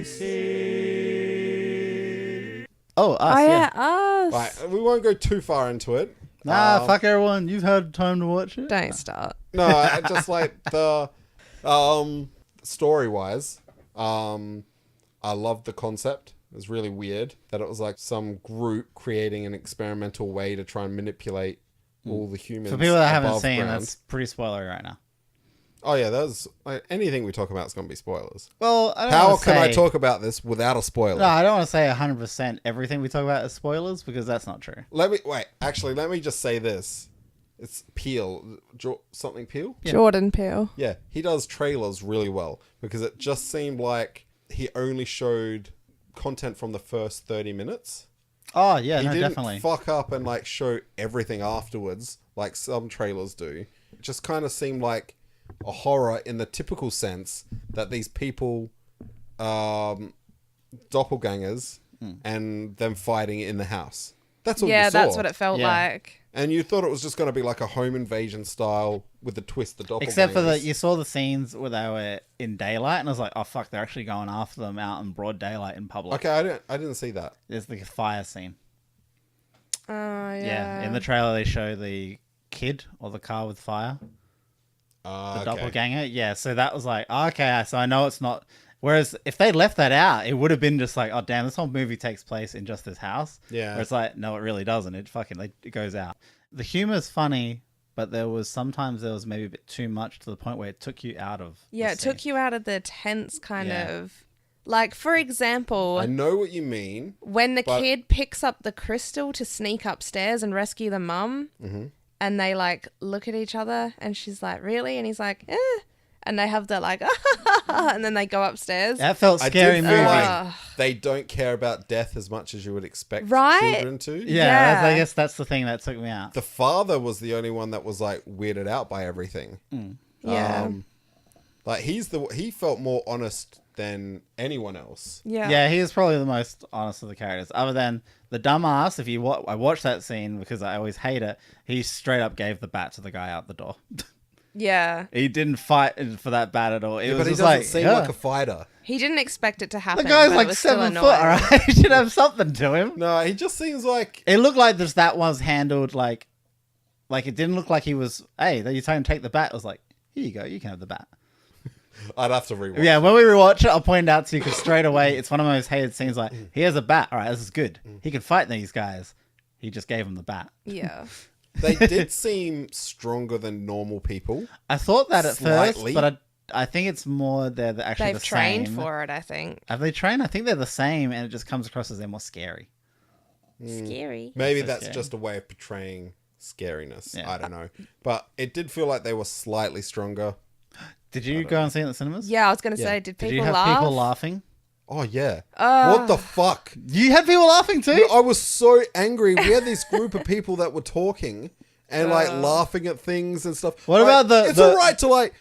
see. Oh, us, yeah. us. Right, we won't go too far into it. Nah, fuck everyone. You've had time to watch it. Don't start. No, I just like the story-wise, I loved the concept. It was really weird that it was like some group creating an experimental way to try and manipulate all the humans. For people that haven't above seen, ground. that's pretty spoilery right now. Oh yeah, that's like, anything we talk about is going to be spoilers. Well, I don't How wanna can I say- talk about this without a spoiler? No, I don't want to say 100% everything we talk about is spoilers because that's not true. Let me just say this. It's Peele. Something Peele? Yeah. Jordan Peele. Yeah, he does trailers really well because it just seemed like he only showed content from the first 30 minutes. Oh, yeah, He no, didn't definitely. fuck up and like show everything afterwards like some trailers do. It just kind of seemed like a horror in the typical sense that these people doppelgangers and them fighting in the house. That's all you saw. That's what it felt Yeah. like. And you thought it was just going to be like a home invasion style with the twist, the doppelgangers. Except for that, you saw the scenes where they were in daylight, and I was like, "Oh fuck, they're actually going after them out in broad daylight in public." Okay, I didn't see that. There's the fire scene. Oh, yeah. Yeah, in the trailer they show the kid or the car with fire, the Okay. doppelganger. Yeah, so that was like, okay, so I know it's not. Whereas if they left that out, it would have been just like, oh damn, this whole movie takes place in just this house. Yeah. Where it's like, no, it really doesn't. It goes out. The humor's funny, but sometimes there was maybe a bit too much to the point where it took you out of. Yeah, the it took scene. you out of the tense kind Yeah. of... Like, for example, I know what you mean. when the but- kid picks up the crystal to sneak upstairs and rescue the mum, and they, like, look at each other, and she's like, really? And he's like, eh. And they have the, like, and then they go upstairs. That felt I scary did movie. feel like Ugh. they don't care about death as much as you would expect Right? children to. Yeah, I Yeah. guess that's the thing that took me out. The father was the only one that was like weirded out by everything. Yeah. Like he felt more honest than anyone else. Yeah. Yeah, he is probably the most honest of the characters. Other than the dumbass, I watched that scene because I always hate it. He straight up gave the bat to the guy out the door. Yeah. He didn't fight for that bat at all. It was But he just doesn't like, seem yeah. like a fighter. He didn't expect it to happen. The guy's but it like was still 7 foot, annoying. alright? He should have something to him. No, he just seems like It looked like that was handled like it didn't look like he was, hey, you told him to take the bat. It was like, here you go, you can have the bat. I'd have to rewatch. Yeah, when we rewatch it, I'll point it out to you because straight away, it's one of my most hated scenes. Like, he has a bat. All right, this is good. He can fight these guys. He just gave him the bat. Yeah. They did seem stronger than normal people. I thought that at Slightly. first, but I think it's more they're actually They've the trained same. for it, I think. Have they trained? I think they're the same, and it just comes across as they're more scary. Scary. Maybe so that's scary. just a way of portraying scariness. Yeah. I don't know. But it did feel like they were slightly stronger. Did you go and see it in the cinemas? Yeah, I was going to Yeah. say, did Did people you have laugh? people laughing? Oh, yeah. What the fuck? You had people laughing too? I was so angry. We had this group of people that were talking and like laughing at things and stuff. What Like, about It's all right to like.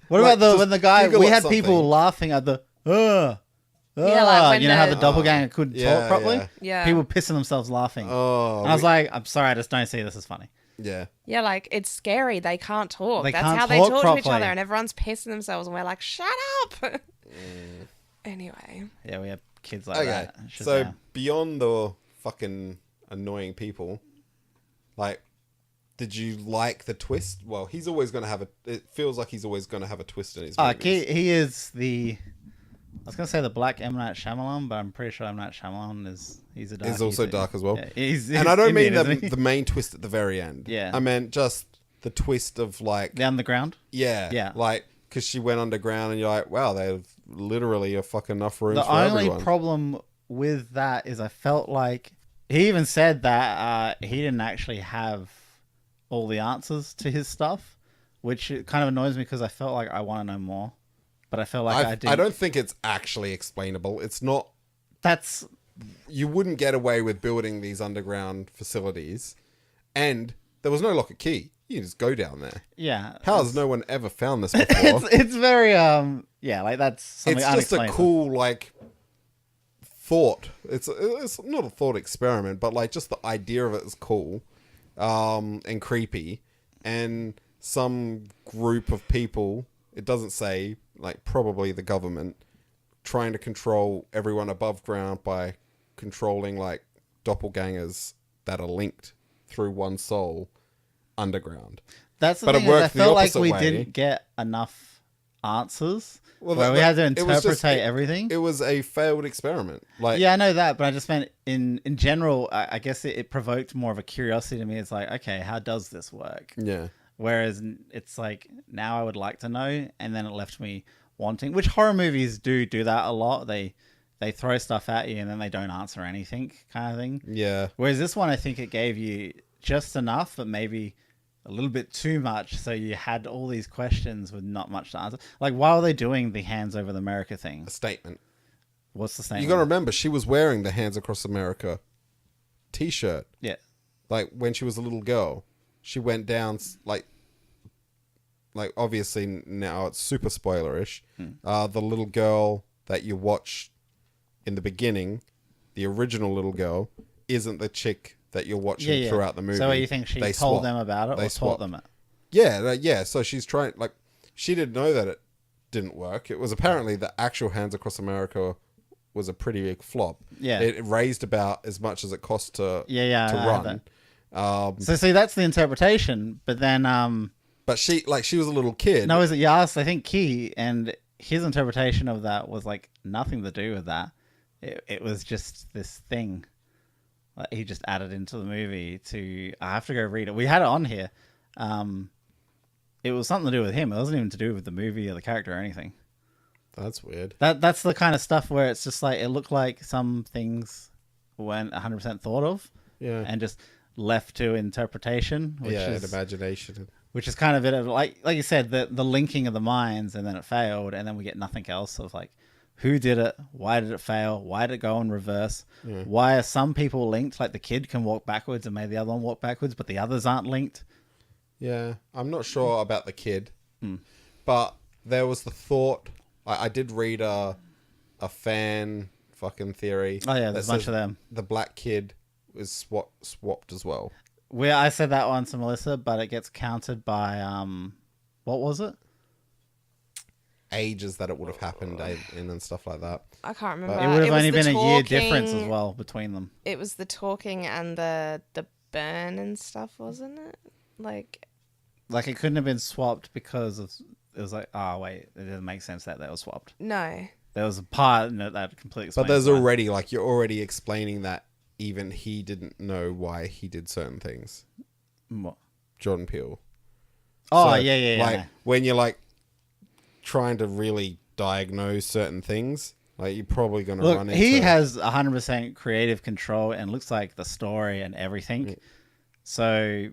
What like, about just when the guy, giggle we at had something. people laughing at the, Yeah, like when you know how the- the doppelganger couldn't Yeah, talk properly? yeah. Yeah. People pissing themselves laughing. Oh, and I was like, I'm sorry, I just don't see this as funny. yeah. Yeah, like, it's scary. They can't talk. They That's can't how they talk talk to each properly. other, and everyone's pissing themselves, and we're like, shut up! Anyway. Yeah, we have kids like Okay. that. So Shazam. beyond the fucking annoying people, like, did you like the twist? Well, he's always going to have it feels like he's always going to have a twist in his movies. He is the. I was gonna say the black M. Night Shyamalan, but I'm pretty sure M. Night Shyamalan he's a dark. He's also dark as well. Yeah, he's And I don't Indian, mean isn't he? the main twist at the very end. Yeah. I meant just the twist of like, the underground. yeah. Yeah. Like, because she went underground and you're like, wow, they have literally a fucking enough room The for only everyone. problem with that is I felt like he even said that he didn't actually have all the answers to his stuff, which kind of annoys me because I felt like I want to know more, but I felt like I didn't. I don't think it's actually explainable. It's not. That's You wouldn't get away with building these underground facilities, and there was no lock and key. You just go down there. yeah. How has no one ever found this before? It's very yeah, like that's something It's just a unexplainable. cool like thought. It's not a thought experiment, but like just the idea of it is cool, and creepy, and some group of people. It doesn't say, like, probably the government trying to control everyone above ground by controlling like doppelgangers that are linked through one soul underground. That's the But it thing. Is I worked the felt like opposite we way. didn't get enough answers. Well, where we had to it was interpret just- everything. It was a failed experiment. Like, Yeah, I know that, but I just meant in general. I guess it provoked more of a curiosity to me. It's like, okay, how does this work? yeah, Whereas it's like now I would like to know, and then it left me wanting. Which horror movies do that a lot. They throw stuff at you and then they don't answer anything, kind of thing. yeah. Whereas this one, I think it gave you just enough, but maybe a little bit too much, so you had all these questions with not much to answer. Like, why are they doing the Hands Over the America thing? A statement. What's the statement? You got to remember, she was wearing the Hands Across America T-shirt. Yeah. Like when she was a little girl, she went down like obviously now it's super spoilerish. The little girl that you watch in the beginning, the original little girl, isn't the chick that you're watching throughout the movie. So you think she told them about it, or taught them it? Yeah. So she's trying, like, she didn't know that it didn't work. It was apparently the actual Hands Across America was a pretty big flop. Yeah. It raised about as much as it cost to I heard run. So see, that's the interpretation. But then, But she was a little kid. no, is it Yas? I think Key, and his interpretation of that was like nothing to do with that. It was just this thing that he just added into the movie. I have to go read it. We had it on here. It was something to do with him. It wasn't even to do with the movie or the character or anything. That's weird. That's the kind of stuff where it's just like it looked like some things weren't 100% thought of, Yeah. and just left to interpretation. Which And is, imagination. which is kind of it. Like you said, the linking of the minds, and then it failed, and then we get nothing else of like who did it, why did it fail, why did it go in reverse, why are some people linked? Like the kid can walk backwards and made the other one walk backwards, but the others aren't linked. Yeah. I'm not sure about the kid. But there was the thought. I did read a fan fucking theory. Oh yeah, there's a bunch says of them. The black kid is swapped as well. I said that one to Melissa, but it gets countered by what was it? Ages that it would have happened in and stuff like that. I can't remember. It would have was only the been a year difference as talking- well between them. It was the talking and the burn and stuff, wasn't it? Like Like it couldn't have been swapped because of it was like, oh wait, it didn't make sense that they were swapped. no. There was a part in it that completely But explains there's why. already you're already explaining that even he didn't know why he did certain things. What? Jordan Peele. Oh So, yeah. Like no. when you're like trying to really diagnose certain things, like you're probably going to Look, run into. he has 100% creative control and looks like the story and everything. So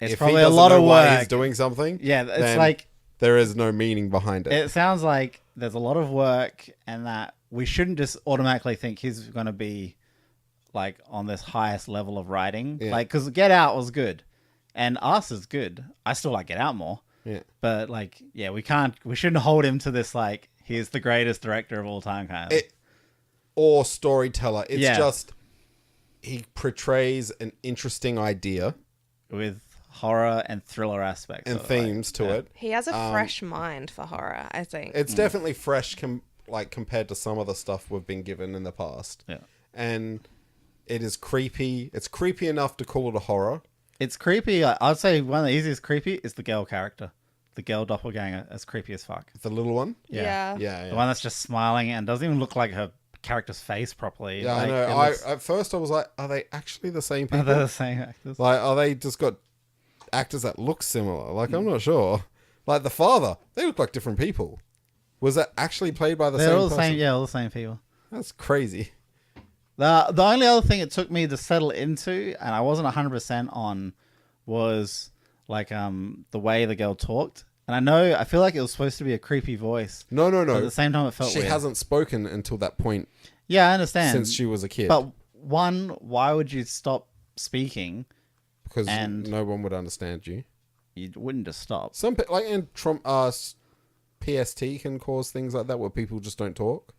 it's if probably he a doesn't lot know of why work. he's doing something. Yeah, it's then like there is no meaning behind it. it sounds like there's a lot of work, and that we shouldn't just automatically think he's going to be like on this highest level of writing. Yeah. Like, because Get Out was good, and Us is good. I still like Get Out more. Yeah. But like, yeah, we shouldn't hold him to this like he's the greatest director of all time kind of thing. Or storyteller. It's Yeah. just he portrays an interesting idea With horror and thriller aspects and of it, themes to it. He has a fresh mind for horror, I think. It's definitely fresh compared to some of the stuff we've been given in the past. Yeah. And it is creepy. It's creepy enough to call it a horror. It's creepy. I'd say one of the easiest creepy is the girl character. The girl doppelganger is creepy as fuck. The little one. Yeah. Yeah. The one that's just smiling and doesn't even look like her character's face properly. Yeah, Like, I know. it looks- At first I was like, are they actually the same Are people? they the same actors? Like, are they just got actors that look similar? Like, I'm not sure. Like the father, they look like different people. Was that actually played by the They're same all the person? same. Yeah, all the same people. That's crazy. The only other thing it took me to settle into, and I wasn't 100% on, was like the way the girl talked. And I feel like it was supposed to be a creepy voice. No. But at the same time, it felt She weird. hasn't spoken until that point Yeah, I understand. since she was a kid. But one, why would you stop speaking? Because and- no one would understand you. You wouldn't just stop. Some like in Trump, PST can cause things like that where people just don't talk.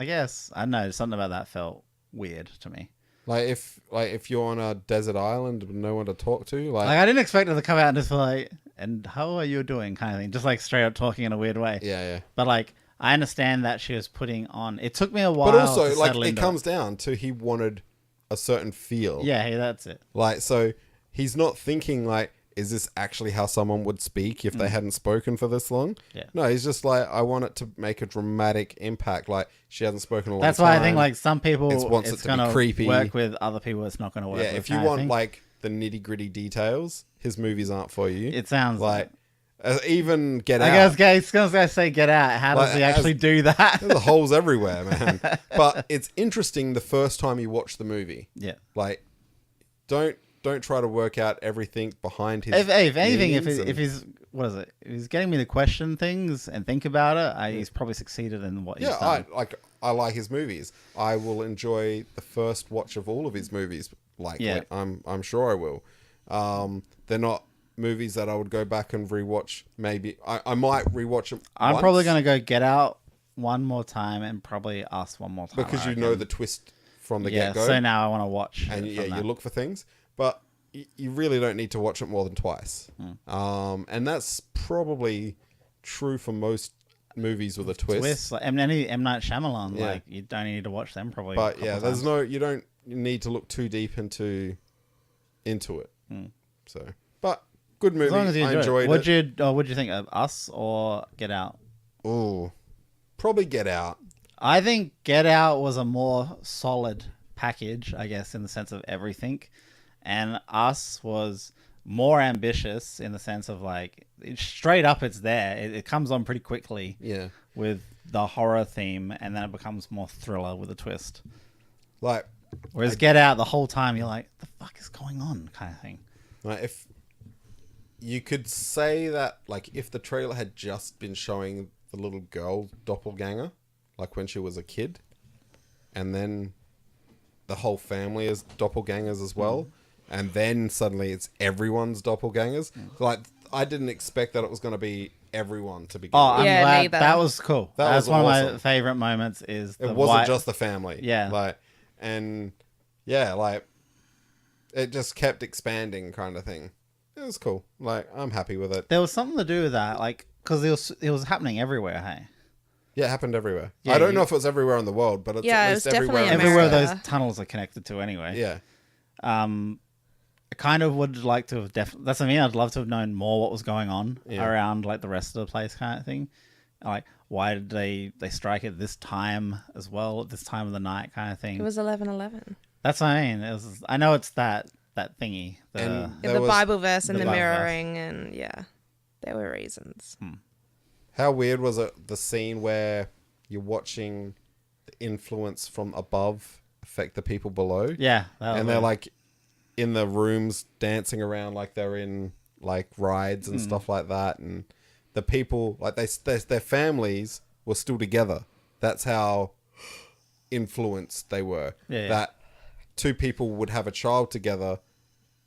I guess I don't know. Something about that felt weird to me. Like if you're on a desert island with no one to talk to, Like I didn't expect it to come out and just be like, "And how are you doing?" kind of thing, just like straight up talking in a weird way. yeah. But like, I understand that she was putting on. It took me a while. But also, to like, settle it into comes down to he wanted a certain feel. Yeah, hey, that's it. Like, so he's not thinking like, is this actually how someone would speak if they hadn't spoken for this long? Yeah. No, he's just like, I want it to make a dramatic impact. Like, she hasn't spoken in a long time. That's why I think like some people Wants it it's to be gonna creepy. work with other people. It's not going to work. Yeah, with if you kind of want thing. like the nitty gritty details, his movies aren't for you. It sounds like even Get I Out. guess going to say Get Out. How does Like, he actually do that? There's holes everywhere, man. But it's interesting the first time you watch the movie. Yeah. Like, don't try to work out everything behind his. If anything, meanings if he's what is it? If he's getting me to question things and think about it, he's probably succeeded in what he's done. I like his movies. I will enjoy the first watch of all of his movies. Yeah. I'm sure I will. They're not movies that I would go back and rewatch. Maybe I might rewatch them. I'm probably going to go Get Out one more time and probably Us one more time. Because you know the twist from the get-go. So now I want to watch. And it yeah, from you that. look for things. But you really don't need to watch it more than twice. And that's probably true for most movies with a twist. Like M. Night Shyamalan. Yeah. Like you don't need to watch them probably. But yeah, times. you don't need to look too deep into it. So, but good movie. As long as you I enjoyed it. What'd you think of Us or Get Out? Oh, probably Get Out. I think Get Out was a more solid package, I guess, in the sense of everything. And Us was more ambitious in the sense of like, straight up it's there. It comes on pretty quickly with the horror theme, and then it becomes more thriller with a twist. Like, Whereas Get Out, the whole time you're like, the fuck is going on kind of thing. like if you could say that, like, if the trailer had just been showing the little girl doppelganger, like when she was a kid, and then the whole family is doppelgangers as well, and then suddenly it's everyone's doppelgangers. Like, I didn't expect that it was going to be everyone to begin with. I'm Yeah, glad. neither. That was cool. That That's was one of my awesome. favorite moments. Is It the wasn't just the family. Yeah. Like, and yeah, like, it just kept expanding kind of thing. It was cool. Like, I'm happy with it. There was something to do with that, like, because it was happening everywhere. Hey, Yeah, it happened everywhere. Yeah, I don't know if it was everywhere in the world, but it's Yeah, at it least was everywhere. definitely in everywhere America. those tunnels are connected to anyway. Yeah. I kind of would like to have that's what I mean. I'd love to have known more what was going on around like the rest of the place, kind of thing. Like, why did they strike at this time as well, at this time of the night, kind of thing. It was 11:11. That's what I mean. I know it's that thingy. And The there was Bible verse and the the Bible verse. mirroring, and yeah, there were reasons. How weird was it, the scene where you're watching the influence from above affect the people below? Yeah, that was And they're weird. like in the rooms dancing around like they're in like rides and stuff like that, and the people, like, their families were still together. That's how influenced they were. Yeah. That two people would have a child together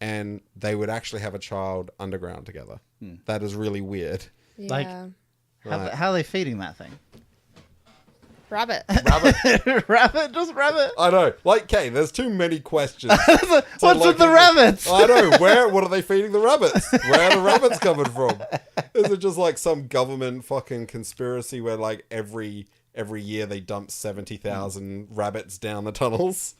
and they would actually have a child underground together. That is really weird. Yeah. Like- how are they feeding that thing? Rabbit. Rabbit, just rabbit. I know. Like, okay, there's too many questions. What's like, with the rabbits? I know. What are they feeding the rabbits? Where are the rabbits coming from? Is it just like some government fucking conspiracy where like every year they dump 70,000 rabbits down the tunnels?